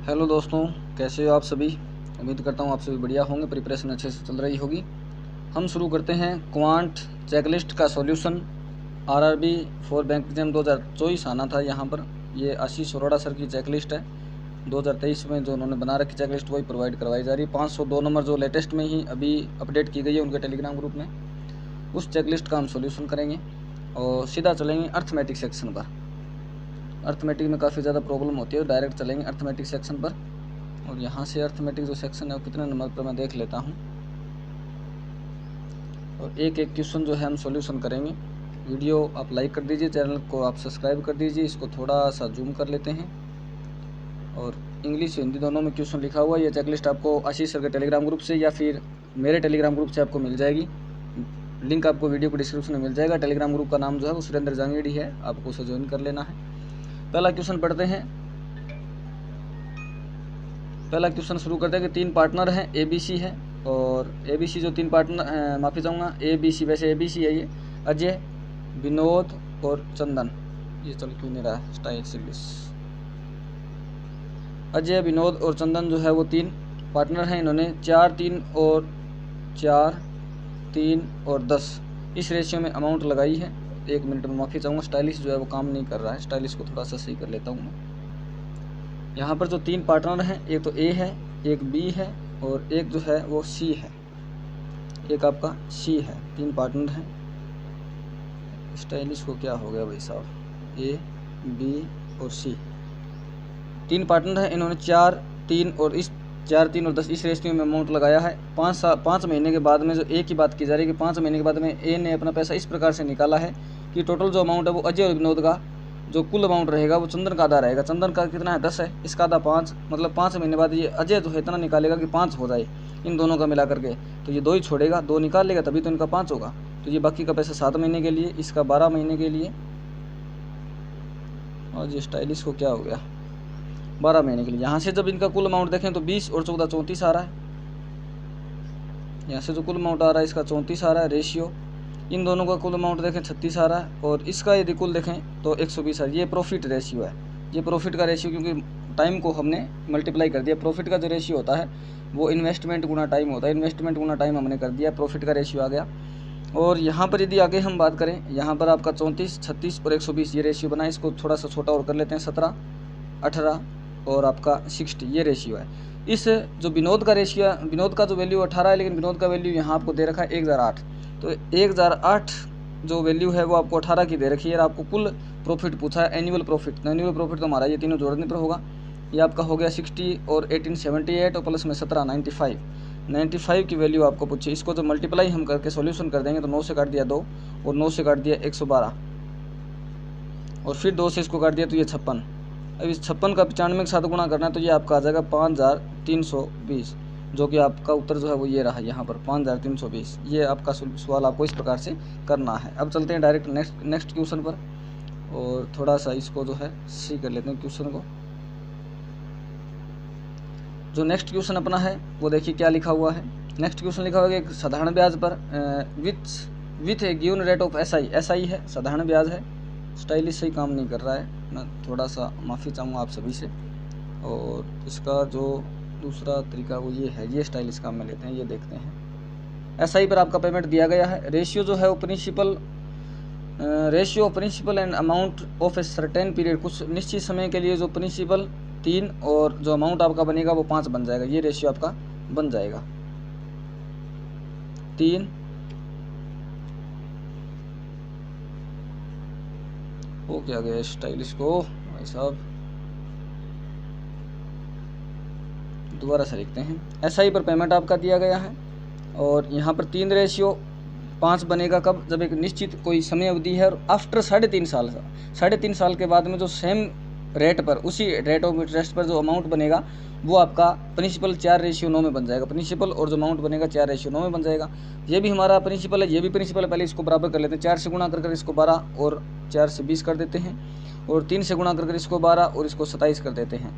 Hello दोस्तों, कैसे हो आप सभी। उम्मीद करता हूँ आप सभी बढ़िया होंगे, प्रिपरेशन अच्छे से चल रही होगी। हम शुरू करते हैं क्वांट चेकलिस्ट का solution. RRB for bank exam 2024 आना था यहाँ पर। ये आशीष अरोड़ा सर की चेकलिस्ट है। 2023 में जो उन्होंने बना रखी चेकलिस्ट वही प्रोवाइड करवाई जा रही है। 502 नंबर जो लेटेस्ट में ही अभी अपडेट की गई है उनके टेलीग्राम ग्रुप में, उस चेकलिस्ट का हम सॉल्यूशन करेंगे और सीधा चलेंगे अर्थमेटिक सेक्शन पर। अर्थमेटिक में काफ़ी ज़्यादा प्रॉब्लम होती है, डायरेक्ट चलेंगे अर्थमेटिक सेक्शन पर। और यहाँ से अर्थमेटिक जो सेक्शन है वो कितने नंबर पर मैं देख लेता हूँ, और एक एक क्वेश्चन जो है हम सॉल्यूशन करेंगे। वीडियो आप लाइक कर दीजिए, चैनल को आप सब्सक्राइब कर दीजिए। इसको थोड़ा सा जूम कर लेते हैं। और इंग्लिश हिंदी दोनों में क्वेश्चन लिखा हुआ है। ये चेकलिस्ट आपको आशीष सर के टेलीग्राम ग्रुप से या फिर मेरे टेलीग्राम ग्रुप से आपको मिल जाएगी। लिंक आपको वीडियो को डिस्क्रिप्शन में मिल जाएगा। टेलीग्राम ग्रुप का नाम जो है वो सुरेंद्र जांगेड़ी है, आपको उसे ज्वाइन कर लेना है। पहला क्वेश्चन पढ़ते हैं। पहला क्वेश्चन शुरू करते हैं कि 3 पार्टनर हैं, ABC है। और ABC जो 3 पार्टनर, माफ़ी चाहूँगा, ABC, वैसे ABC है ये, अजय, विनोद और चंदन। ये चल क्यों नहीं रहा है स्टाइल इंग्लिश। अजय, विनोद और चंदन जो है वो 3 पार्टनर हैं। इन्होंने 4, 3 और 4, 3 और 10 इस रेशियो में अमाउंट लगाई है। 1 मिनट में माफ़ी चाहूँगा, स्टाइलिश जो है वो काम नहीं कर रहा है। स्टाइलिश को थोड़ा सा सही कर लेता हूँ मैं। यहाँ पर जो 3 पार्टनर हैं, एक तो A है, एक B है और एक जो है वो C है। एक आपका C है। 3 पार्टनर हैं। स्टाइलिश को क्या हो गया भाई साहब। A, B और C 3 पार्टनर हैं। इन्होंने 4, 3 और 10 इस रेशियो में अमाउंट लगाया है। 5 महीने के बाद में जो A की बात की जा रही है कि 5 महीने के बाद में A ने अपना पैसा इस प्रकार से निकाला है कि टोटल जो अमाउंट है वो अजय और विनोद का जो कुल अमाउंट रहेगा वो चंदन का आधा रहेगा। चंदन का कितना है, 10 है, इसका आधा 5, मतलब 5 महीने बाद ये अजय जो है इतना निकालेगा कि 5 हो जाए इन दोनों का मिला करके। तो ये 2 ही छोड़ेगा, 2 निकाल लेगा तभी तो इनका 5 होगा। तो ये बाकी का पैसा 7 महीने के लिए, इसका 12 महीने के लिए। और ये स्टाइलिश को क्या हो गया, 12 महीने के लिए। यहाँ से जब इनका कुल अमाउंट देखें तो 20 और 14 34 आ रहा है। यहाँ से जो कुल अमाउंट आ रहा है इसका 34 आ रहा है रेशियो। इन दोनों का कुल अमाउंट देखें 36 आ रहा है और इसका यदि कुल देखें तो 120 आ रहा है। ये प्रॉफिट रेशियो है। ये प्रॉफिट का रेशियो, क्योंकि टाइम को हमने मल्टीप्लाई कर दिया। प्रॉफिट का जो रेशियो होता है वो इन्वेस्टमेंट गुना टाइम होता है। इन्वेस्टमेंट गुना टाइम हमने कर दिया, प्रॉफिट का रेशियो आ गया। और यहाँ पर यदि आगे हम बात करें, यहाँ पर आपका 34, 36 और 120 ये रेशियो बना है। इसको थोड़ा सा छोटा और कर लेते हैं, 17, 18 और आपका 60 ये रेशियो है। इस जो विनोद का रेशियो, विनोद का जो वैल्यू 18 है, लेकिन विनोद का वैल्यू यहाँ आपको दे रखा है 1008। तो 1008 जो वैल्यू है वो आपको 18 की दे रखी है। और आपको कुल प्रॉफिट पूछा है, एनुअल प्रॉफिट। एनुअल प्रॉफिट तो हमारा ये तीनों जोड़ने पर होगा। ये आपका हो गया 60 और 1878 और प्लस में 17 95 की वैल्यू आपको पूछी। इसको जो मल्टीप्लाई हम करके सॉल्यूशन कर देंगे तो 9 से काट दिया 2 और 9 से काट दिया 112 और फिर 2 से इसको काट दिया तो ये 56। अब इस 56 का 95 के साथ गुणा करना है तो ये आपका आ जाएगा 5320, जो कि आपका उत्तर जो है वो ये रहा यहाँ पर 5320। ये आपका सवाल आपको इस प्रकार से करना है। अब चलते हैं डायरेक्ट नेक्स्ट क्वेश्चन पर और थोड़ा सा इसको जो है सी कर लेते हैं क्वेश्चन को। जो नेक्स्ट क्वेश्चन अपना है वो देखिए क्या लिखा हुआ है। नेक्स्ट क्वेश्चन लिखा हुआ है कि साधारण ब्याज पर with A given rate of SI है, साधारण ब्याज है। स्टाइलिश सही काम नहीं कर रहा है, मैं थोड़ा सा माफ़ी चाहूँगा आप सभी से। और इसका जो दूसरा तरीका वो ये है, ये स्टाइलिश काम में लेते हैं, ये देखते हैं। SI पर आपका पेमेंट दिया गया है। रेशियो जो है वो ratio of principal and amount of a certain period, कुछ निश्चित समय के लिए जो प्रिंसिपल 3 और जो अमाउंट आपका बनेगा वो 5 बन जाएगा। ये रेशियो आपका बन जाएगा 3 हो क्या गया स्टाइलिश को भाई साहब, दोबारा से लिखते हैं। SI पर पेमेंट आपका दिया गया है और यहाँ पर 3 रेशियो 5 बनेगा कब, जब एक निश्चित कोई समय अवधि है और आफ्टर 3.5 साल के बाद में जो सेम रेट पर, उसी रेट ऑफ इंटरेस्ट पर जो अमाउंट बनेगा वो आपका प्रिंसिपल 4:9 में बन जाएगा। प्रिंसिपल और जो अमाउंट बनेगा 4:9 में बन जाएगा। ये भी हमारा प्रिंसिपल है, ये भी प्रिंसिपल है। पहले इसको बराबर कर लेते हैं। 4 से गुणा कर इसको 12 और 4 से 20 कर देते हैं और 3 से गुणा कर इसको 12 और इसको 27 कर देते हैं।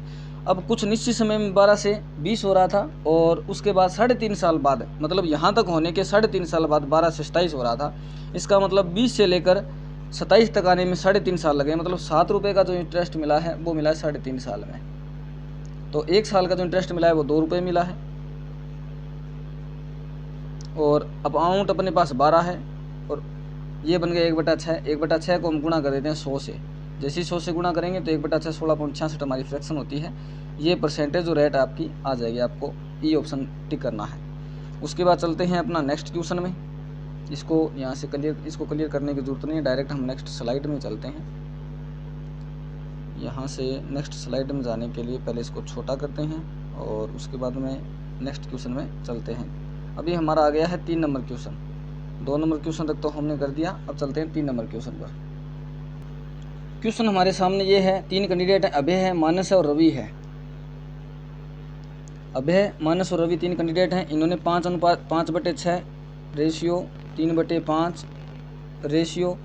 अब कुछ निश्चित समय में 12 से 20 हो रहा था और उसके बाद 3.5 साल बाद, मतलब यहाँ तक होने के 3.5 साल बाद 12 से 27 हो रहा था। इसका मतलब 20 से लेकर 27 तक आने में 3.5 साल लगे। मतलब 7 रुपये का जो इंटरेस्ट मिला है वो मिला है 3.5 साल में। तो 1 साल का जो इंटरेस्ट मिला है वो 2 रुपये मिला है। और अब अमाउंट अपने पास 12 है और ये बन गया 1/6। 1/6 को हम गुणा कर देते हैं 100 से। जैसे ही 100 से गुणा करेंगे तो 1/6 16.66 हमारी फ्रैक्शन होती है। ये परसेंटेज जो रेट आपकी आ जाएगी, आपको ई ऑप्शन टिक करना है। उसके बाद चलते हैं अपना नेक्स्ट क्वेश्चन में। इसको यहाँ से इसको क्लियर करने की ज़रूरत नहीं है, डायरेक्ट हम नेक्स्ट स्लाइड में चलते हैं। यहाँ से नेक्स्ट स्लाइड में जाने के लिए पहले इसको छोटा करते हैं और उसके बाद में नेक्स्ट क्वेश्चन में चलते हैं। अभी हमारा आ गया है 3 नंबर क्वेश्चन। 2 नंबर क्वेश्चन तक तो हमने कर दिया, अब चलते हैं 3 नंबर क्वेश्चन पर। क्वेश्चन हमारे सामने ये है, 3 कैंडिडेट हैं, अभय है, मानस है और रवि है। अभय, मानस और रवि 3 कैंडिडेट हैं। इन्होंने 5:6 रेशियो 3/5 रेशियो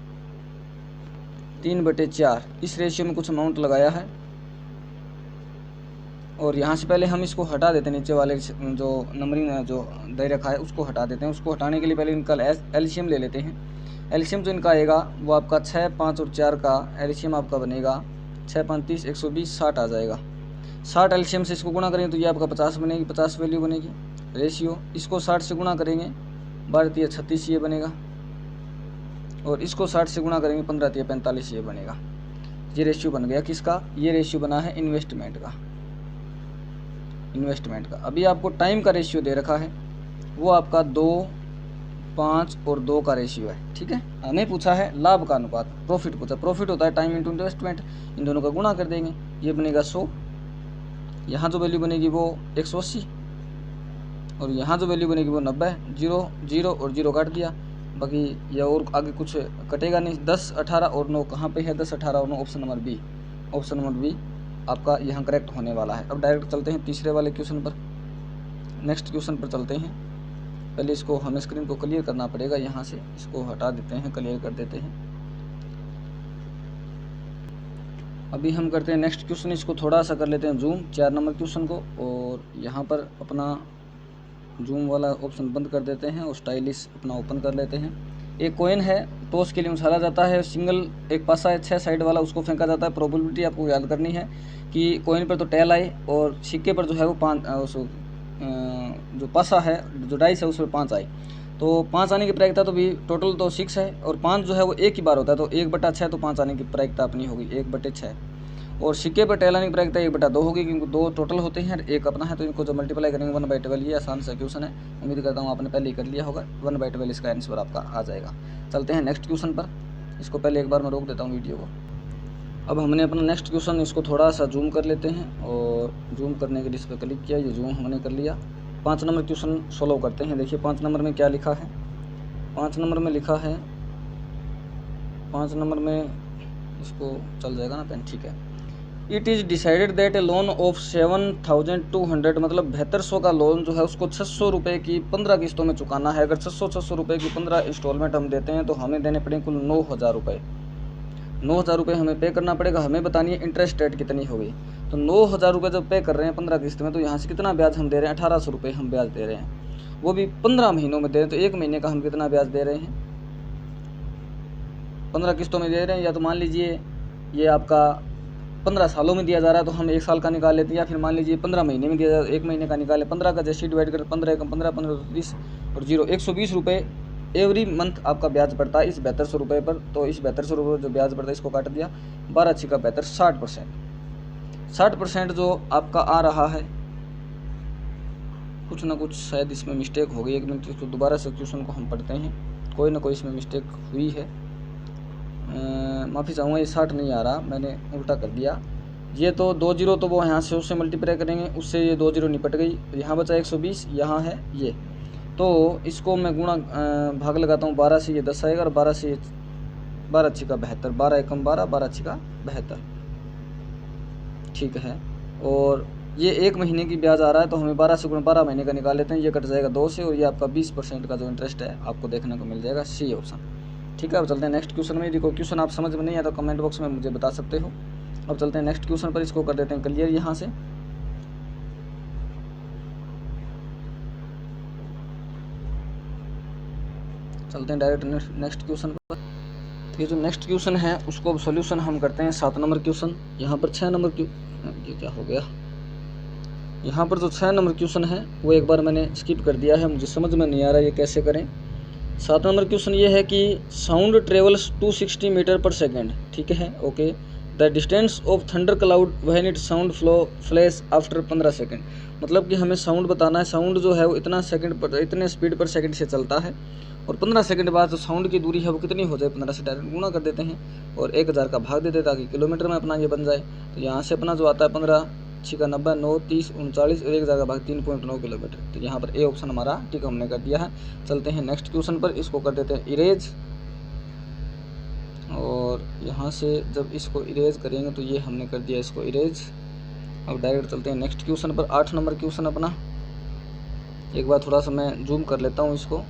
3/4 इस रेशियो में कुछ अमाउंट लगाया है। और यहाँ से पहले हम इसको हटा देते हैं, नीचे वाले जो नंबरिंग जो दे रखा है उसको हटा देते हैं। उसको हटाने के लिए पहले इनका एलसीएम ले लेते हैं। एलसीएम जो इनका आएगा वो आपका 6, 5 और 4 का एलसीएम आपका बनेगा 6, 5, 30, 120, 60 आ जाएगा। 60 एलसीएम से इसको गुणा करेंगे तो ये आपका 50 बनेगी, 50 वैल्यू बनेगी। रेशियो इसको 60 से गुणा करेंगे 12 36 ये बनेगा। और इसको 60 से गुणा करेंगे 15 45 ये बनेगा। ये रेशियो बन गया किसका? ये रेशियो बना है इन्वेस्टमेंट का। अभी आपको टाइम का रेशियो दे रखा है, वो आपका 2, 5 और 2 का रेशियो है। ठीक है, हमें पूछा है लाभ का अनुपात, प्रॉफिट पूछा। प्रॉफिट होता है टाइम इंटू इन्वेस्टमेंट, इन दोनों का गुणा कर देंगे, ये बनेगा 100। यहाँ जो वैल्यू बनेगी वो 180 और यहाँ जो वैल्यू बनेगी वो 90। 0, 0 और 0 काट दिया, बाकी ये और आगे कुछ कटेगा नहीं। 10, 18 और 9 कहाँ पे है? 10, 18 और 9 option number B. Option number B आपका यहाँ करेक्ट होने वाला है। अब डायरेक्ट चलते हैं तीसरे वाले क्वेश्चन पर, नेक्स्ट क्वेश्चन पर चलते हैं। पहले इसको हमें स्क्रीन को क्लियर करना पड़ेगा, यहाँ से इसको हटा देते हैं, क्लियर कर देते हैं। अभी हम करते हैं नेक्स्ट क्वेश्चन, इसको थोड़ा सा कर लेते हैं जूम 4 नंबर क्वेश्चन को, और यहाँ पर अपना जूम वाला ऑप्शन बंद कर देते हैं और स्टाइलिश अपना ओपन कर लेते हैं। एक कॉइन है, टॉस के लिए उछाला जाता है, सिंगल एक पासा है 6 साइड वाला, उसको फेंका जाता है। प्रोबेबिलिटी आपको याद करनी है कि कॉइन पर तो टेल आए और सिक्के पर जो है वो 5 जो पासा है जो डाइस है उस पर 5 आए। तो 5 आने की प्रायिकता तो भी टोटल तो 6 है और 5 जो है वो एक ही बार होता है, तो 1/6 तो 5 आने की प्रायिकता अपनी होगी 1/6। और सिक्के पर टेल आने की प्रायिकता 1/2 होगी, क्योंकि 2 टोटल होते हैं, एक अपना है, तो इनको जो मल्टीप्लाई करेंगे 1/12। ये आसान सा क्वेश्चन है, उम्मीद करता हूँ आपने पहले ही कर लिया होगा। 1/12 इसका आंसर आपका आ जाएगा। चलते हैं नेक्स्ट क्वेश्चन पर। इसको पहले एक बार मैं रोक देता हूँ वीडियो को। अब हमने अपना नेक्स्ट क्वेश्चन इसको थोड़ा सा जूम कर लेते हैं और जूम करने के लिए इस पर क्लिक किया, ये जूम हमने कर लिया। 5 नंबर क्वेश्चन सोल्व करते हैं। देखिए 5 नंबर में क्या लिखा है। 5 नंबर में लिखा है, 5 नंबर में इसको चल जाएगा ना पेन, ठीक है। It is decided that A loan of 7200 मतलब 7200 का लोन जो है उसको 600 रुपये की 15 किस्तों में चुकाना है। अगर 600 रुपये की 15 इंस्टॉलमेंट हम देते हैं तो हमें देने पड़ेंगे कुल 9000 रुपये। 9000 रुपये हमें पे करना पड़ेगा। हमें बतानी है इंटरेस्ट रेट कितनी होगी। तो 9000 रुपये जब पे कर रहे हैं 15 किस्त में, तो यहाँ से कितना ब्याज हम दे रहे हैं? 1800 रुपये हम ब्याज दे रहे हैं, वो भी 15 महीनों में दे रहे हैं। तो 1 महीने का हम कितना ब्याज दे रहे हैं? 15 किस्तों में दे रहे हैं। या तो मान लीजिए ये आपका 15 सालों में दिया जा रहा है, तो हम 1 साल का निकाल लेते हैं। या फिर मान लीजिए 15 महीने में दिया जा रहा है, 1 महीने का निकाले। 15 का जैसे डिवाइड करें, 15 एकम 15, 15 30 और 0 120 रुपये एवरी मंथ आपका ब्याज पड़ता है इस 7200 रुपये पर। तो इस 7200 रुपये जो ब्याज पड़ता है इसको काट दिया, 12 अच्छी का 72, 60%। 60% जो आपका आ रहा है, कुछ ना कुछ शायद इसमें मिस्टेक हो गई। 1 मिनट इसको दोबारा से क्वेश्चन को हम पढ़ते हैं, कोई ना कोई इसमें मिस्टेक हुई है। माफ़ी चाहूँगा, ये 60 नहीं आ रहा, मैंने उल्टा कर दिया। ये तो 2 0 तो वो यहाँ से उससे मल्टीप्लाई करेंगे, उससे ये 2 0 निपट गई। यहाँ बचा 120, यहाँ है ये। तो इसको मैं गुणा भाग लगाता हूँ, 12 से ये 10 आएगा और 12 से 12 अच्छी का 72, 12 एकम 12, 12 अच्छी का 72, ठीक है। और ये 1 महीने की ब्याज आ रहा है, तो हमें 12 से गुणा 12 महीने का निकाल लेते हैं। ये कट जाएगा 2 से और ये आपका 20% का जो इंटरेस्ट है आपको देखने को मिल जाएगा, सी ऑप्शन, ठीक है। अब चलते हैं नेक्स्ट क्वेश्चन में। देखो क्वेश्चन आप समझ में नहीं आया तो कमेंट बॉक्स में मुझे बता सकते हो। अब चलते हैं नेक्स्ट क्वेश्चन पर, इसको कर देते हैं क्लियर। यहाँ से चलते हैं डायरेक्ट नेक्स्ट क्वेश्चन पर। ये जो नेक्स्ट क्वेश्चन है उसको सोल्यूशन हम करते हैं 7 नंबर क्वेश्चन। यहाँ पर 6 नंबर ये क्या हो गया, यहाँ पर जो 6 नंबर क्वेश्चन है वो एक बार मैंने स्किप कर दिया है, मुझे समझ में नहीं आ रहा ये कैसे करें। 7 नंबर क्वेश्चन ये है कि साउंड ट्रेवल्स 260 मीटर पर सेकेंड, ठीक है, okay. The distance of thunder cloud when it sound flash after 15 second. मतलब कि हमें साउंड बताना है, साउंड जो है वो इतना सेकंड पर, इतने स्पीड पर सेकंड से चलता है, और 15 सेकंड बाद जो साउंड की दूरी है वो कितनी हो जाए, 15 से डायरेक्ट गुणा कर देते हैं और 1000 का भाग देते हैं ताकि किलोमीटर में अपना ये बन जाए। तो यहाँ से अपना जो आता है 15 छिका 90 9 30 39 और 1000 का भाग 3.9 किलोमीटर। तो यहाँ पर ए ऑप्शन हमारा ठीक हमने कर दिया है। चलते हैं नेक्स्ट क्वेश्चन पर, इसको कर देते हैं इरेज। और यहाँ से जब इसको इरेज करेंगे तो ये हमने कर दिया इसको इरेज। अब डायरेक्ट चलते हैं नेक्स्ट क्वेश्चन पर, 8 नंबर क्वेश्चन अपना। एक बार थोड़ा सा मैं जूम कर लेता हूँ इसको।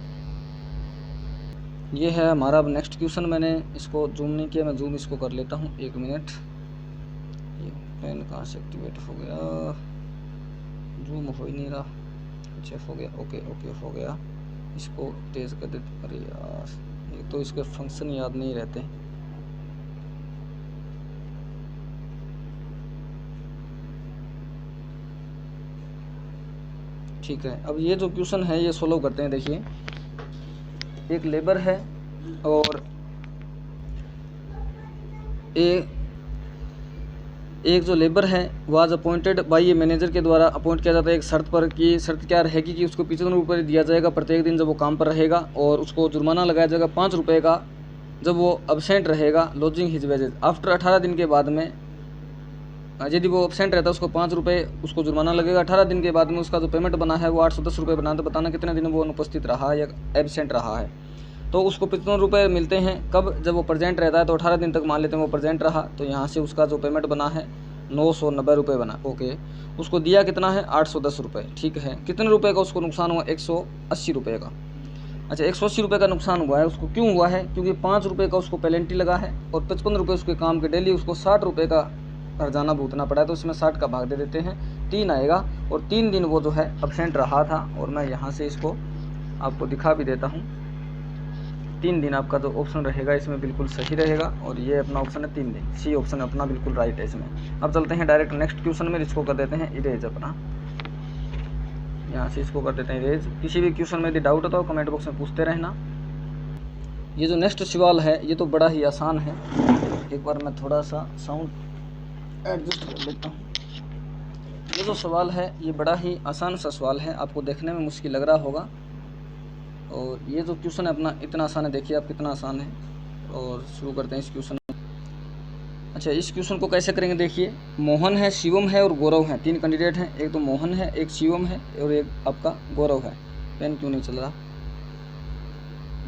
ये है हमारा अब नेक्स्ट क्वेश्चन, मैंने इसको जूम नहीं किया, मैं जूम इसको कर लेता हूँ, 1 मिनट। ये पेन कहाँ से एक्टिवेट हो गया, जूम हो ही नहीं रहा, अच्छा हो गया, ओके ओके हो गया। इसको तेज़ कर देते, अरे यार ये तो इसके फंक्शन याद नहीं रहते। ठीक है, अब ये जो क्वेश्चन है ये सोल्व करते हैं। देखिए एक लेबर है और एक जो लेबर है was appointed by a manager के द्वारा अपॉइंट किया जाता है एक शर्त पर, कि शर्त क्या रहेगी कि उसको 75 रुपये दिया जाएगा प्रत्येक दिन जब वो काम पर रहेगा, और उसको जुर्माना लगाया जाएगा 5 रुपये का जब वो अब्सेंट रहेगा लॉजिंग हिज वेजेज। आफ्टर 18 दिन के बाद में यदि वो अब्सेंट रहता है उसको 5 रुपये उसको जुर्माना लगेगा। 18 दिन के बाद में उसका जो पेमेंट बना है वो 810 रुपये बना। तो बताना कितने दिन वो अनुपस्थित रहा या एबसेंट रहा है। तो उसको 55 रुपये मिलते हैं कब, जब वो प्रेजेंट रहता है। तो 18 दिन तक मान लेते हैं वो प्रेजेंट रहा, तो यहाँ से उसका जो पेमेंट बना है 990 रुपये बना, ओके। उसको दिया कितना है 810 रुपये, ठीक है। कितने रुपये का उसको नुकसान हुआ, 180 रुपये का। अच्छा 180 रुपये का नुकसान हुआ है, उसको क्यों हुआ है, क्योंकि 5 रुपये का उसको पेनल्टी लगा है और 55 रुपये उसके काम के डेली, उसको 60 रुपये का हर्जाना भुगतना पड़ा है। तो उसमें 60 का भाग दे देते हैं, 3 आएगा। और 3 दिन वो जो है अब्सेंट रहा था, और मैं यहाँ से इसको आपको दिखा भी देता हूँ। 3 दिन आपका जो ऑप्शन रहेगा इसमें बिल्कुल सही रहेगा, और ये अपना ऑप्शन है 3 दिन, सी ऑप्शन अपना बिल्कुल राइट है इसमें। अब चलते हैं डायरेक्ट नेक्स्ट क्वेश्चन में, इसको कर देते हैं इरेज अपना। यहाँ से इसको कर देते हैं इरेज। किसी भी क्वेश्चन में यदि डाउट होता हो कमेंट बॉक्स में पूछते रहना। ये जो नेक्स्ट सवाल है ये तो बड़ा ही आसान है, एक बार मैं थोड़ा सा साउंड एडजस्ट कर लेता हूँ। ये जो सवाल है ये बड़ा ही आसान सा सवाल है, आपको देखने में मुश्किल लग रहा होगा। और ये जो क्वेश्चन है अपना इतना आसान है, देखिए आप कितना आसान है। और शुरू करते हैं इस क्वेश्चन। अच्छा इस क्वेश्चन को कैसे करेंगे, देखिए मोहन है, शिवम है और गौरव है, 3 कैंडिडेट हैं। एक तो मोहन है, एक शिवम है और एक आपका गौरव है। पेन क्यों नहीं चल रहा,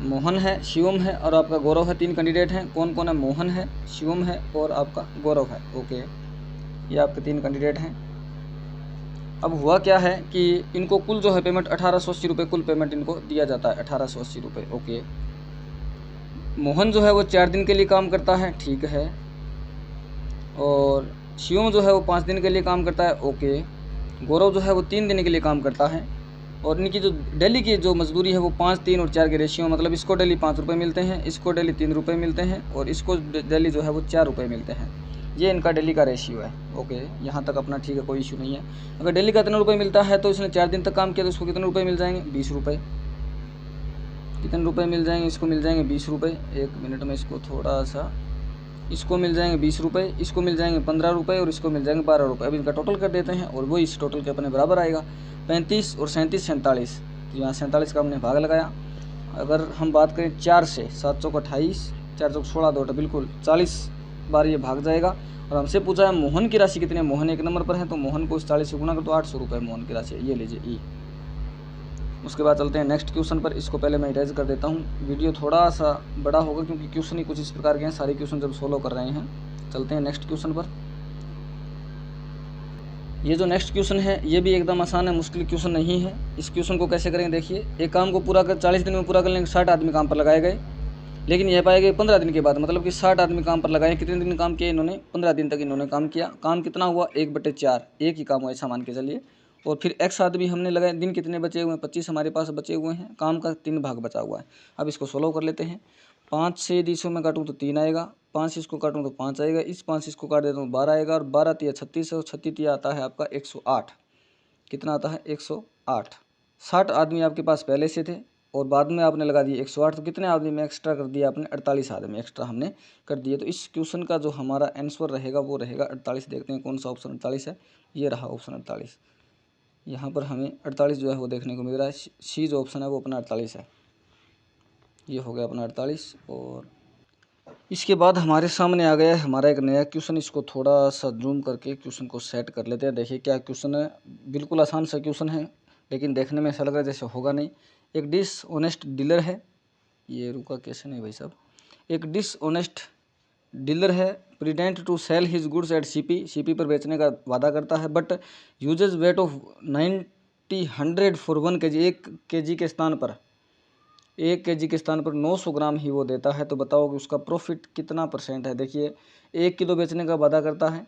मोहन है, शिवम है और आपका गौरव है, 3 कैंडिडेट हैं। कौन कौन है, मोहन है, शिवम है और आपका गौरव है, ओके। ये आपके 3 कैंडिडेट हैं। अब हुआ क्या है कि इनको कुल जो है पेमेंट 1880 रुपये कुल पेमेंट इनको दिया जाता है, 1880 रुपये, ओके। मोहन जो है वो 4 दिन के लिए काम करता है, ठीक है। और शिवम जो है वो 5 दिन के लिए काम करता है, ओके। गौरव जो है वो 3 दिन के लिए काम करता है। और इनकी जो डेली की जो मजदूरी है वो 5, 3 और 4 के रेशियो, मतलब इसको डेली 5 रुपये मिलते हैं, इसको डेली 3 रुपये मिलते हैं और इसको डेली जो है वो 4 रुपये मिलते हैं। ये इनका डेली का रेशियो है, ओके। यहाँ तक अपना ठीक है, कोई इशू नहीं है। अगर डेली का इतना रुपये मिलता है तो इसने 4 दिन तक काम किया तो इसको कितने रुपये मिल जाएंगे, 20 रुपये। कितने रुपये मिल जाएंगे, इसको मिल जाएंगे 20 रुपये। 1 मिनट में इसको थोड़ा सा, इसको मिल जाएंगे 20 रुपये, इसको मिल जाएंगे 15 रुपये और इसको मिल जाएंगे 12 रुपये। अब इनका टोटल कर देते हैं और वो इस टोटल के अपने बराबर आएगा। 35 और 37 47, तो यहाँ 47 का हमने भाग लगाया। अगर हम बात करें 4 से, 7 चौक 28, 4 चौक 16 2 बिल्कुल 40 बार ये भाग जाएगा। और हमसे पूछा है मोहन की राशि कितनी है, मोहन 1 नंबर पर है तो मोहन को इस 40 से गुना कर तो 800 रुपये मोहन की राशि, ये लीजिए ई। उसके बाद चलते हैं नेक्स्ट क्वेश्चन पर। इसको पहले मैं इरेज कर देता हूँ, वीडियो थोड़ा सा बड़ा होगा क्योंकि क्वेश्चन ही कुछ इस प्रकार के हैं, सारे क्वेश्चन जब सोल्व कर रहे हैं। चलते हैं नेक्स्ट क्वेश्चन पर। ये जो नेक्स्ट क्वेश्चन है ये भी एकदम आसान है, मुश्किल क्वेश्चन नहीं है। इस क्वेश्चन को कैसे करेंगे, देखिए एक काम को पूरा कर 40 दिन में पूरा करने के 60 आदमी काम पर लगाए गए, लेकिन यह पाए गए 15 दिन के बाद, मतलब कि 60 आदमी काम पर लगाए। कितने दिन काम किए इन्होंने, 15 दिन तक इन्होंने काम किया। काम कितना हुआ, 1/4, एक ही काम हुआ ऐसा मान के चलिए। और फिर एक्स आदमी हमने लगाए, दिन कितने बचे हुए हैं, 25 हमारे पास बचे हुए हैं, काम का 3 भाग बचा हुआ है। अब इसको सोल्व कर लेते हैं। 5 से यदि इसको मैं काटूँ तो 3 आएगा, 5 इसको काटूँ तो 5 आएगा, इस 5 इसको काट देता हूँ 12 आएगा, और 12 तिया 36 है और 36 तिया आता है आपका 108। कितना आता है 108। 60 आदमी आपके पास पहले से थे और बाद में आपने लगा दिए 108, तो कितने आदमी में एक्स्ट्रा कर दिया आपने? 48 आदमी एक्स्ट्रा हमने कर दिए। तो इस क्वेश्चन का जो हमारा आंसर रहेगा वो रहेगा 48। देखते हैं कौन सा ऑप्शन 48 है। ये रहा ऑप्शन 48। यहाँ पर हमें 48 जो है वो देखने को मिल रहा है। सी जो ऑप्शन है वो अपना 48 है। ये हो गया अपना 48। और इसके बाद हमारे सामने आ गया है हमारा एक नया क्वेश्चन। इसको थोड़ा सा जूम करके क्वेश्चन को सेट कर लेते हैं। देखिए क्या क्वेश्चन है। बिल्कुल आसान सा क्वेश्चन है, लेकिन देखने में ऐसा लग रहा है जैसे होगा नहीं। एक डिसऑनेस्ट डीलर है, ये रुका कैसे नहीं भाई साहब। एक डिसऑनेस्ट डीलर है, pretend to sell his goods at CP पर बेचने का वादा करता है, but uses weight of 90 for 1 kg। 1 kg के स्थान पर 900 ग्राम ही वो देता है। तो बताओ कि उसका प्रॉफिट कितना % है। देखिए 1 किलो बेचने का वादा करता है,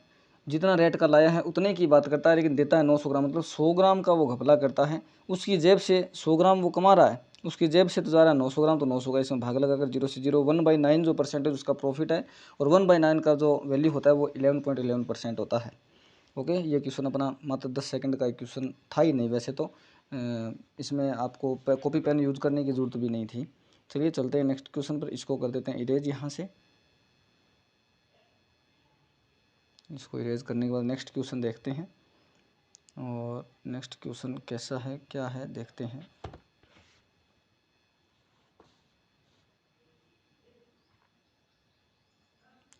जितना रेट का लाया है उतने की बात करता है, लेकिन देता है 900 ग्राम, मतलब 100 ग्राम का वो घपला करता है। उसकी जेब से 100 ग्राम वो कमा रहा है, उसकी जेब से तो जा रहा है 900 ग्राम। तो 900 का इसमें भाग लगाकर 0 से 0, 1/9 जो % उसका प्रॉफिट है, और 1/9 का जो वैल्यू होता है वो 11.11% होता है। ओके, ये क्वेश्चन अपना मात्र 10 सेकंड का क्वेश्चन था ही नहीं वैसे तो। इसमें आपको कॉपी पेन यूज करने की ज़रूरत भी नहीं थी। चलिए चलते हैं नेक्स्ट क्वेश्चन पर। इसको कर देते हैं इरेज यहाँ से। इसको इरेज करने के बाद नेक्स्ट क्वेश्चन देखते हैं, और नेक्स्ट क्वेश्चन कैसा है क्या है देखते हैं।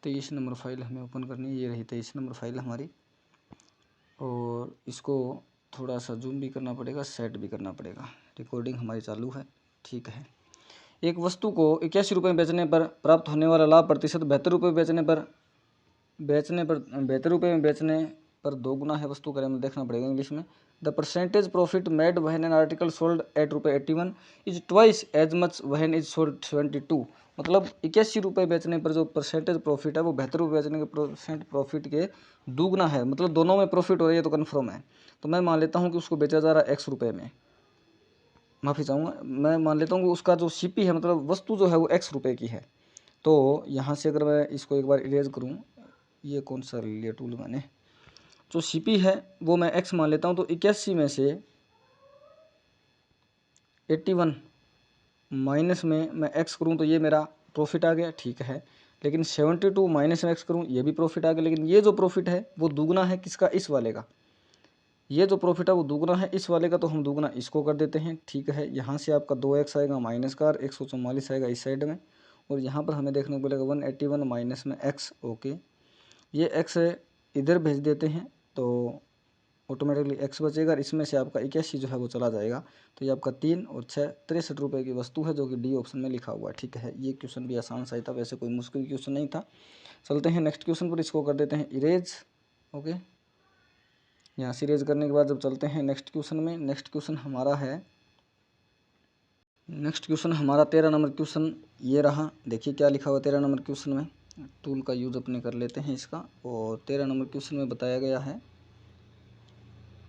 तेईस नंबर फाइल हमें ओपन करनी है। ये रही 23 नंबर फाइल हमारी, और इसको थोड़ा सा जूम भी करना पड़ेगा, सेट भी करना पड़ेगा। रिकॉर्डिंग हमारी चालू है, ठीक है। एक वस्तु को 81 रुपये में बेचने पर प्राप्त होने वाला लाभ प्रतिशत 72 रुपये बेचने पर 2 गुना है। वस्तु का देखना पड़ेगा इंग्लिश में। The percentage profit made when an article sold at ₹81 is twice as much when is sold 72। मतलब 81 रुपये बेचने पर जो परसेंटेज प्रॉफिट है वो 72 रुपये बेचने के % प्रॉफिट के दुगना है। मतलब दोनों में प्रॉफिट हो रही है तो कन्फर्म है। तो मैं मान लेता हूँ कि उसको बेचा जा रहा है X रुपये में, माफ़ी चाहूँगा, मैं मान लेता हूँ कि उसका जो सीपी है, मतलब वस्तु जो है वो X रुपये की है। तो यहाँ से अगर मैं इसको एक बार इरेज करूँ, ये कौन सा लिया टूल मैंने, जो सीपी है वो मैं X मान लेता हूँ। तो 81 में से 81 माइनस में मैं X करूँ तो ये मेरा प्रॉफिट आ गया, ठीक है। लेकिन 72 माइनस में X करूँ ये भी प्रॉफिट आ गया, लेकिन ये जो प्रॉफिट है वो दुगना है किसका? इस वाले का। ये जो प्रॉफिट है वो दुगना है इस वाले का, तो हम दुगना इसको कर देते हैं, ठीक है। यहाँ से आपका 2x आएगा माइनस का, 144 आएगा इस साइड में, और यहाँ पर हमें देखने को मिलेगा 181 माइनस में x। ओके, ये x इधर भेज देते हैं तो ऑटोमेटिकली x बचेगा, इसमें से आपका 81 जो है वो चला जाएगा। तो ये आपका 3 और 6 63 रुपये की वस्तु है, जो कि डी ऑप्शन में लिखा हुआ है, ठीक है। ये क्वेश्चन भी आसान सा ही था, वैसे कोई मुश्किल क्वेश्चन नहीं था। चलते हैं नेक्स्ट क्वेश्चन पर। इसको कर देते हैं इरेज। ओके, यहाँ से इरेज करने के बाद जब चलते हैं नेक्स्ट क्वेश्चन में, नेक्स्ट क्वेश्चन हमारा 13 नंबर क्वेश्चन ये रहा। देखिए क्या लिखा हुआ 13 नंबर क्वेश्चन में। टूल का यूज अपने कर लेते हैं इसका, और 13 नंबर क्वेश्चन में बताया गया है,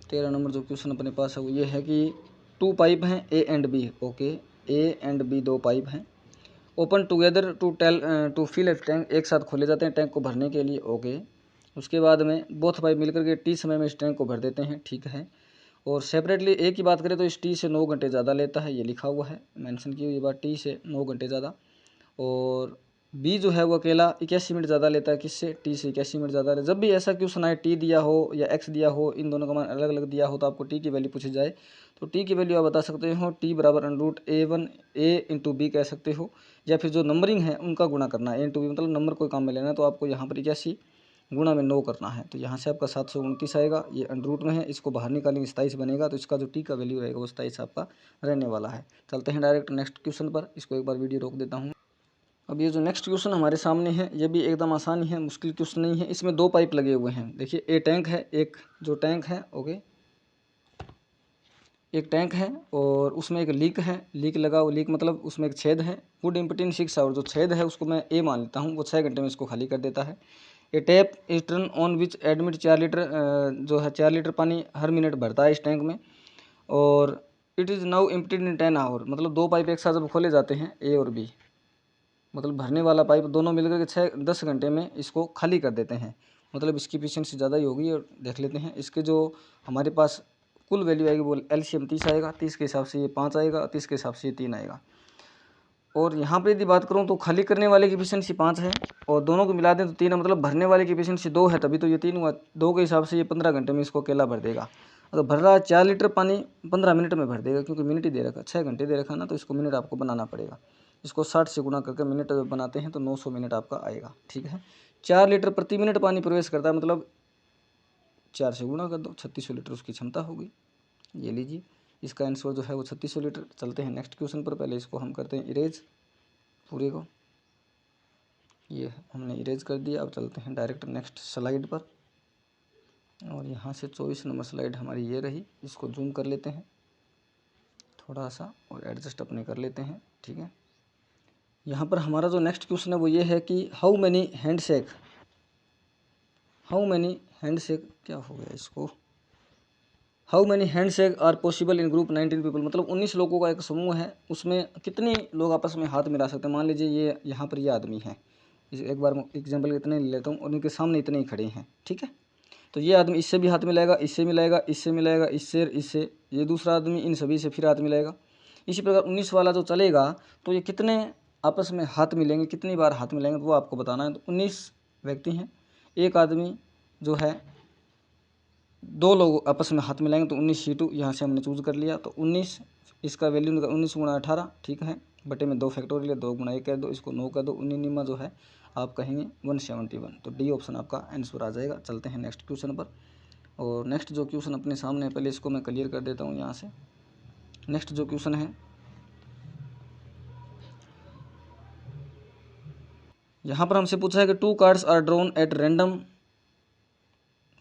13 नंबर जो क्वेश्चन अपने पास है वो ये है कि 2 पाइप हैं A and B। Okay, A and B 2 pipe हैं, open together to fill a tank, एक साथ खोले जाते हैं टैंक को भरने के लिए। ओके, उसके बाद में बोथ पाइप मिलकर के T समय में इस टैंक को भर देते हैं, ठीक है। और सेपरेटली ए की बात करें तो इस T से 9 घंटे ज़्यादा लेता है, ये लिखा हुआ है, मेंशन की हुई बात, T से 9 घंटे ज़्यादा। और बी जो है वो अकेला 81 मिनट ज़्यादा लेता है, किससे? टी से 81 मिनट ज़्यादा। जब भी ऐसा क्वेश्चन आए, टी दिया हो या एक्स दिया हो, इन दोनों का मान अलग अलग दिया हो, तो आपको टी की वैल्यू पूछी जाए तो टी की वैल्यू आप बता सकते हो, टी बराबर √A1 A इंटू बी कह सकते हो, या फिर जो नंबरिंग है उनका गुणा करना है, A इंटू बी, मतलब नंबर कोई काम में लेना है तो आपको यहाँ पर 81 गुणा में 9 करना है। तो यहाँ से आपका 729 आएगा, ये अंडर में है, इसको बाहर निकालेंगे 27 बनेगा, तो इसका जो टी का वैल्यू रहेगा वो 27 आपका रहने वाला है। चलते हैं डायरेक्ट नेक्स्ट क्वेश्चन पर। इसको एक बार वीडियो रोक देता हूँ। अब ये जो नेक्स्ट क्वेश्चन हमारे सामने है ये भी एकदम आसान ही है, मुश्किल क्वेश्चन नहीं है। इसमें 2 पाइप लगे हुए हैं। देखिए ए टैंक है, एक जो टैंक है, ओके, एक टैंक है और उसमें एक लीक है, लीक लगा हुआ, लीक मतलब उसमें एक छेद है, वुड इम्पटीन 6 है, और जो छेद है उसको मैं ए मान लेता हूँ, वो 6 घंटे में इसको खाली कर देता है। A tap is turn on which admit 4 litre जो है 4 लीटर पानी हर मिनट भरता है इस टैंक में, और it is now emptied in 10 hour. मतलब 2 पाइप एक साथ जब खोले जाते हैं ए और बी, मतलब भरने वाला पाइप दोनों मिलकर के 10 घंटे में इसको खाली कर देते हैं, मतलब इसकी एफिशिएंसी ज़्यादा ही होगी। और देख लेते हैं इसके जो हमारे पास कुल वैल्यू आएगी वो एलसीएम 30 आएगा, 30 के हिसाब से ये 5 आएगा, 30 के हिसाब से ये 3 आएगा। और यहाँ पर यदि बात करूँ तो खाली करने वाले की एफिशिएंसी 5 है और दोनों को मिला दें तो 3 है, मतलब भरने वाले की एफिशिएंसी 2 है, तभी तो ये 3 हुआ। 2 के हिसाब से ये 15 घंटे में इसको अकेला भर देगा। अगर भर रहा है 4 लीटर पानी 15 मिनट में भर देगा, क्योंकि मिनट ही दे रखा, 6 घंटे दे रखा ना, तो इसको मिनट आपको बनाना पड़ेगा। इसको 60 से गुना करके मिनट बनाते हैं तो 900 मिनट आपका आएगा। ठीक है, 4 लीटर प्रति मिनट पानी प्रवेश करता है, मतलब 4 से गुना कर दो, 3600 लीटर उसकी क्षमता होगी। ये लीजिए, इसका आंसर जो है वो 3600 लीटर। चलते हैं नेक्स्ट क्वेश्चन पर। पहले इसको हम करते हैं इरेज पूरे को, ये हमने इरेज कर दिया। अब चलते हैं डायरेक्ट नेक्स्ट स्लाइड पर, और यहाँ से 24 नंबर स्लाइड हमारी ये रही। इसको जूम कर लेते हैं थोड़ा सा और एडजस्ट अपने कर लेते हैं। ठीक है, यहाँ पर हमारा जो नेक्स्ट क्वेश्चन है वो ये है कि हाउ मैनी हैंडशेक क्या हो गया इसको, how many handshake are possible in group 19 people, मतलब 19 लोगों का एक समूह है, उसमें कितने लोग आपस में हाथ मिला सकते हैं। मान लीजिए ये यहाँ पर ये आदमी है, एक बार एग्जाम्पल इतने ले लेता हूँ और इनके सामने इतने ही खड़े हैं। ठीक है, तो ये आदमी इससे भी हाथ मिलाएगा, इससे मिलाएगा, इससे मिलाएगा, इससे, ये दूसरा आदमी इन सभी से फिर हाथ मिलाएगा। इसी प्रकार 19 वाला जो चलेगा तो ये कितने आपस में हाथ मिलेंगे, कितनी बार हाथ मिलेंगे, तो वो आपको बताना है। तो 19 व्यक्ति हैं, एक आदमी जो है 2 लोग आपस में हाथ मिलाएंगे तो 19 C2 यहाँ से हमने चूज़ कर लिया। तो 19 इसका वैल्यू 19 गुणा 18, ठीक है, बटे में 2 फैक्टोरियल, 2 गुणा 1 कर दो, इसको 9 कर दो, 19 जो है आप कहेंगे 171। तो डी ऑप्शन आपका आंसर आ जाएगा। चलते हैं नेक्स्ट क्वेश्चन पर, और नेक्स्ट जो क्वेश्चन अपने सामने है पहले इसको मैं क्लियर कर देता हूँ यहाँ से। नेक्स्ट जो क्वेश्चन है यहाँ पर हमसे पूछा है कि 2 cards are drawn at random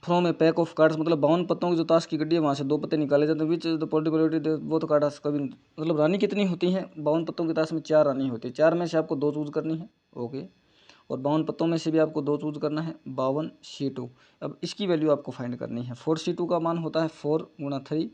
from a pack of cards, मतलब 52 पत्तों की जो ताश की गड्डी है वहाँ से 2 पत्ते निकाले जाते हैं। विच द पॉसिबिलिटी वो तो कार्ड्स कभी, मतलब रानी कितनी होती हैं 52 पत्तों की ताश में, 4 रानी होती है। 4 में से आपको 2 चूज़ करनी है, ओके, और 52 पत्तों में से भी आपको 2 चूज़ करना है, 52 C2। अब इसकी वैल्यू आपको फाइंड करनी है। 4 C2 का मान होता है 4 गुणा 3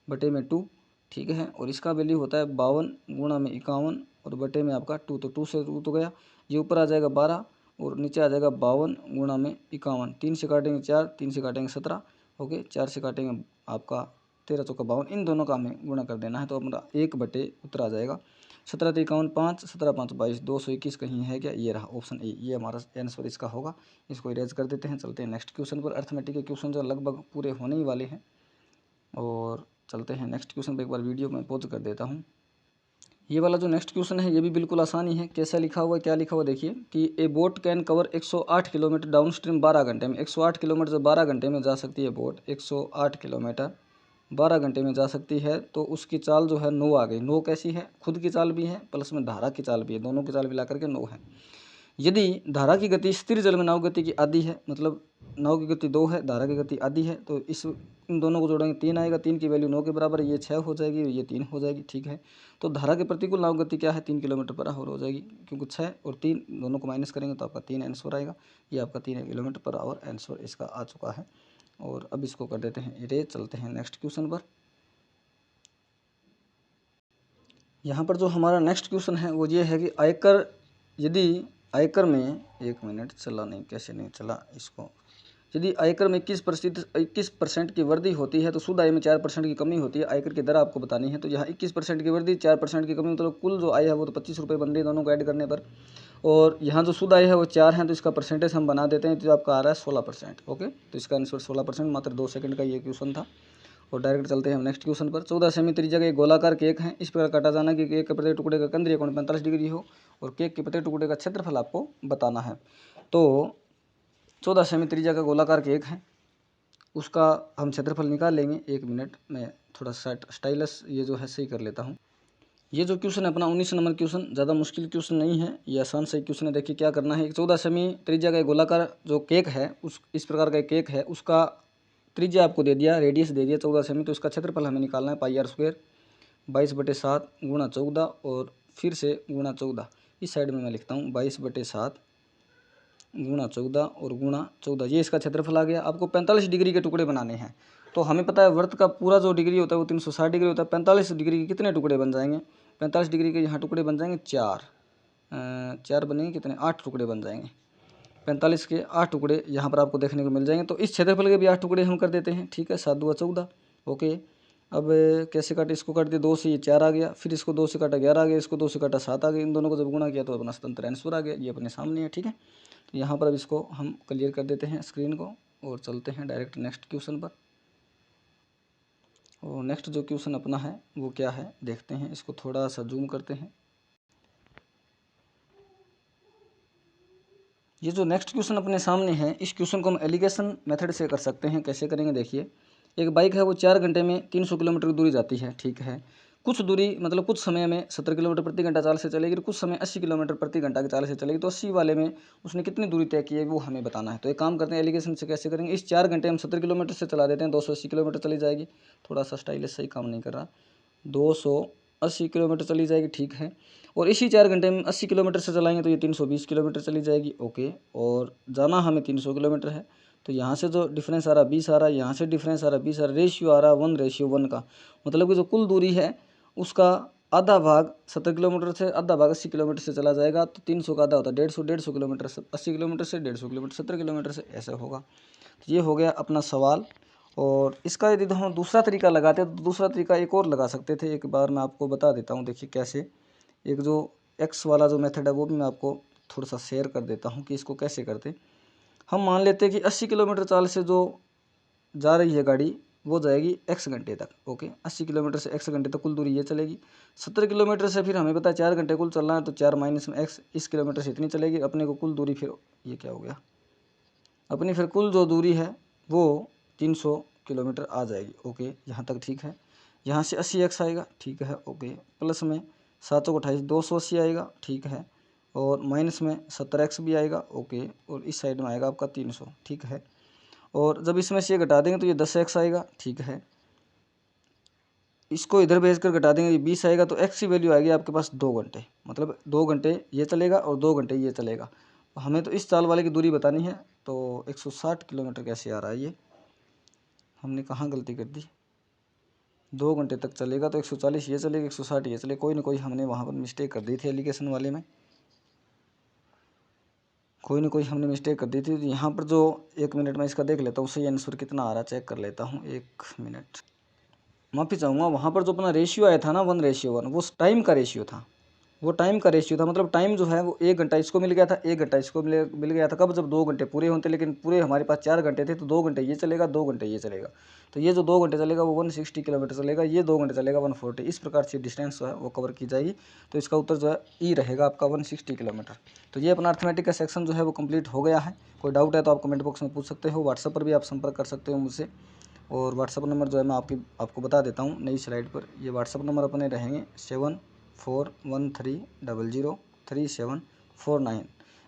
बटे में 2, ठीक है, और इसका वैल्यू होता है 52 गुणा में 51 और बटे में आपका 2, तो 2 से 2 तो गया, ये ऊपर आ जाएगा 12 और नीचे आ जाएगा 52 गुणा में 51। 3 से काटेंगे 4, 3 से काटेंगे 17, ओके, 4 से काटेंगे आपका 13 चौका 52, इन दोनों का हमें गुणा कर देना है। तो हमारा 1 बटे उत्तर आ जाएगा 17 तो 51, 5, 17 5 22, 221 कहीं है क्या, ये रहा ऑप्शन ए, ये हमारा आंसर इसका होगा। इसको इरेज कर देते हैं। चलते हैं नेक्स्ट क्वेश्चन पर। अर्थमेटिक के क्वेश्चन जो लगभग पूरे होने ही वाले हैं, और चलते हैं नेक्स्ट क्वेश्चन पर। एक बार वीडियो में पॉज कर देता हूँ। ये वाला जो नेक्स्ट क्वेश्चन है ये भी बिल्कुल आसान ही है। कैसा लिखा हुआ है, क्या लिखा हुआ देखिए कि ए boat can cover 108 kilometre down stream 12 घंटे में। 108 किलोमीटर जब 12 घंटे में जा सकती है बोट, 108 किलोमीटर 12 घंटे में जा सकती है, तो उसकी चाल जो है 9 आ गई। 9 कैसी है, खुद की चाल भी है प्लस में धारा की चाल भी है, दोनों की चाल मिला करके 9 है। यदि धारा की गति स्थिर जल में नाव गति की आधी है, मतलब नाव की गति 2 है, धारा की गति आधी है, तो इन दोनों को जोड़ेंगे 3 आएगा। 3 की वैल्यू 9 के बराबर है, ये 6 हो जाएगी, ये 3 हो जाएगी, ठीक है। तो धारा के प्रतिकूल नाव गति क्या है, 3 किलोमीटर पर आवर हो जाएगी, क्योंकि 6 और 3 दोनों को माइनस करेंगे तो आपका 3 आंसर आएगा। ये आपका 3 किलोमीटर पर आवर आंसर इसका आ चुका है। और अब इसको कर देते हैं इरेज। चलते हैं नेक्स्ट क्वेश्चन पर। यहाँ पर जो हमारा नेक्स्ट क्वेश्चन है वो ये है कि आयकर, यदि आयकर में, 1 मिनट चला नहीं, कैसे नहीं चला इसको, यदि आयकर में 21% की वृद्धि होती है तो शुद्ध आय में 4% की कमी होती है। आयकर की दर आपको बतानी है। तो यहाँ 21% की वृद्धि, 4% की कमी, मतलब कुल जो आय है वो तो 25 रुपये बन रही है दोनों को ऐड करने पर, और यहाँ जो शुद्ध आय है वो 4 है, तो इसका परसेंटेज हम बना देते हैं। तो आपका आ रहा है 16%, ओके, तो इसका आंसर 16%। मात्र 2 सेकंड का ये क्वेश्चन था। और डायरेक्ट चलते हैं हम नेक्स्ट क्वेश्चन पर। 14 सेमी त्रिज्या का एक गोलाकार केक है, इस प्रकार काटा जाना कि केक के प्रत्येक टुकड़े का केंद्रीय कोण 45 डिग्री हो और केक के प्रत्येक टुकड़े का क्षेत्रफल आपको बताना है। तो 14 सेमी त्रिज्या का गोलाकार केक है, उसका हम क्षेत्रफल निकाल लेंगे। 1 मिनट में थोड़ा सा स्टाइलस ये जो है सही कर लेता हूँ। ये जो क्वेश्चन है अपना 19 नंबर क्वेश्चन, ज़्यादा मुश्किल क्वेश्चन नहीं है, ये आसान सही क्वेश्चन है। देखिए क्या करना है, 14 सेमी त्रिज्या का गोलाकार जो केक है, इस प्रकार का केक है, उसका त्रिज्या आपको दे दिया, रेडियस दे दिया 14 सेमी, तो इसका क्षेत्रफल हमें निकालना है πr² 22/7 गुणा 14 और फिर से गुणा 14। इस साइड में मैं लिखता हूँ 22/7 गुणा 14 और गुणा 14, ये इसका क्षेत्रफल आ गया। आपको 45 डिग्री के टुकड़े बनाने हैं। तो हमें पता है वृत्त का पूरा जो डिग्री होता है वो 360 डिग्री होता है। 45 डिग्री के कितने टुकड़े बन जाएंगे, 45 डिग्री के यहाँ टुकड़े बन जाएंगे 4 बनेंगे, कितने 8 टुकड़े बन जाएंगे। 45 के 8 टुकड़े यहाँ पर आपको देखने को मिल जाएंगे। तो इस क्षेत्रफल के भी 8 टुकड़े हम कर देते हैं, ठीक है, 7 दूना 14, ओके। अब कैसे काटे, इसको काट दिया 2 से, ये 4 आ गया, फिर इसको 2 से काटा 11 आ गया, इसको 2 से काटा 7 आ गया, इन दोनों को जब गुणा किया तो अपना स्वतंत्र आंसर आ गया। ये अपने सामने है, ठीक है। तो यहाँ पर अब इसको हम क्लियर कर देते हैं स्क्रीन को और चलते हैं डायरेक्ट नेक्स्ट क्वेश्चन पर। और नेक्स्ट जो क्वेश्चन अपना है वो क्या है देखते हैं, इसको थोड़ा सा जूम करते हैं। ये जो नेक्स्ट क्वेश्चन अपने सामने है, इस क्वेश्चन को हम एलिगेशन मेथड से कर सकते हैं। कैसे करेंगे देखिए, एक बाइक है वो 4 घंटे में 300 किलोमीटर की दूरी जाती है, ठीक है। कुछ दूरी मतलब कुछ समय में 70 किलोमीटर प्रति घंटा चाल से चलेगी, कुछ समय 80 किलोमीटर प्रति घंटा की चाल से चलेगी। तो 80 वाले में उसने कितनी दूरी तय की है वो हमें बताना है। तो एक काम करते हैं, एलिगेशन से कैसे करेंगे, इस 4 घंटे हम 70 किलोमीटर से चला देते हैं, 280 किलोमीटर चली जाएगी। थोड़ा सा स्टाइलिश सही काम नहीं कर रहा, 280 किलोमीटर चली जाएगी, ठीक है। और इसी 4 घंटे में 80 किलोमीटर से चलाएंगे तो ये 320 किलोमीटर चली जाएगी, ओके। और जाना हमें 300 किलोमीटर है, तो यहाँ से जो डिफरेंस आ रहा 20 आ रहा है, यहाँ से डिफरेंस आ रहा 20 आ रहा, रेशियो आ रहा 1:1 का। मतलब कि जो कुल दूरी है उसका आधा भाग 70 किलोमीटर से, आधा भाग 80 किलोमीटर से चला जाएगा। तो 300 का आधा होता है 150 किलोमीटर से, 80 किलोमीटर से 150 किलोमीटर, 70 किलोमीटर से, ऐसा होगा। ये हो गया अपना सवाल। और इसका यदि हम दूसरा तरीका लगाते हैं तो दूसरा तरीका एक और लगा सकते थे, एक बार मैं आपको बता देता हूँ। देखिए कैसे, एक जो एक्स वाला जो मेथड है वो भी मैं आपको थोड़ा सा शेयर कर देता हूँ कि इसको कैसे करते। हम मान लेते हैं कि 80 किलोमीटर चाल से जो जा रही है गाड़ी वो जाएगी x घंटे तक, ओके। 80 किलोमीटर से x घंटे तक कुल दूरी ये चलेगी। 70 किलोमीटर से फिर हमें पता है 4 घंटे कुल चलना है, तो 4 माइनस में x, इस किलोमीटर से इतनी चलेगी। अपने को कुल दूरी फिर ये क्या हो गया, अपनी फिर कुल जो दूरी है वो 300 किलोमीटर आ जाएगी, ओके। यहाँ तक ठीक है। यहाँ से 80x आएगा, ठीक है, ओके। प्लस में 7 चौक 28, 280 आएगा, ठीक है। और माइनस में 70x भी आएगा, ओके। और इस साइड में आएगा आपका 300, ठीक है। और जब इसमें से ये घटा देंगे तो ये 10x आएगा, ठीक है। इसको इधर भेज कर घटा देंगे, ये 20 आएगा। तो x की वैल्यू आएगी आपके पास 2 घंटे, मतलब 2 घंटे ये चलेगा और 2 घंटे ये चलेगा। हमें तो इस चाल वाले की दूरी बतानी है। तो 160 किलोमीटर कैसे आ रहा है, ये हमने कहाँ गलती कर दी। 2 घंटे तक चलेगा तो 140 ये चलेगा, 160 ये चलेगा। कोई ना कोई हमने वहाँ पर मिस्टेक कर दी थी एलिगेशन वाले में, कोई ना कोई हमने मिस्टेक कर दी थी। यहाँ पर जो 1 मिनट में इसका देख लेता हूँ सही आंसर कितना आ रहा है, चेक कर लेता हूँ, 1 मिनट। माफ़ी चाहूँगा, वहाँ पर जो अपना रेशियो आया था ना 1:1, वो टाइम का रेशियो था, वो टाइम का रेशियो था। मतलब टाइम जो है वो 1 घंटा इसको मिल गया था, 1 घंटा इसको मिल गया था। कब, जब 2 घंटे पूरे होते, लेकिन पूरे हमारे पास 4 घंटे थे, तो 2 घंटे ये चलेगा, 2 घंटे ये चलेगा। तो ये जो 2 घंटे चलेगा वो 160 किलोमीटर चलेगा, ये 2 घंटे चलेगा 140। इस प्रकार से डिस्टेंस जो है वो कवर की जाएगी। तो इसका उत्तर जो है ई रहेगा आपका 160 किलोमीटर। तो ये अपना अर्थमेटिक का सेक्शन जो है वो कंप्लीट हो गया है। कोई डाउट है तो आप कमेंट बॉक्स में पूछ सकते हो, व्हाट्सएप पर भी आप संपर्क कर सकते हो मुझसे। और व्हाट्सअप नंबर जो है मैं आपको बता देता हूँ नई स्लाइड पर। ये व्हाट्सअप नंबर अपने रहेंगे 7413003749।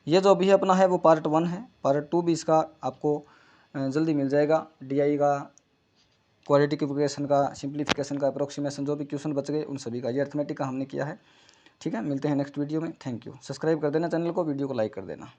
ये जो अभी अपना है वो पार्ट 1 है। पार्ट 2 भी इसका आपको जल्दी मिल जाएगा। DI का, क्वालिटिफिकेशन का, सिंप्लीफिकेशन का, अप्रोक्सीमेशन, जो भी क्वेश्चन बच गए उन सभी का, ये अर्थमेटिक का हमने किया है। ठीक है, मिलते हैं नेक्स्ट वीडियो में। Thank you. सब्सक्राइब कर देना चैनल को, वीडियो को लाइक कर देना।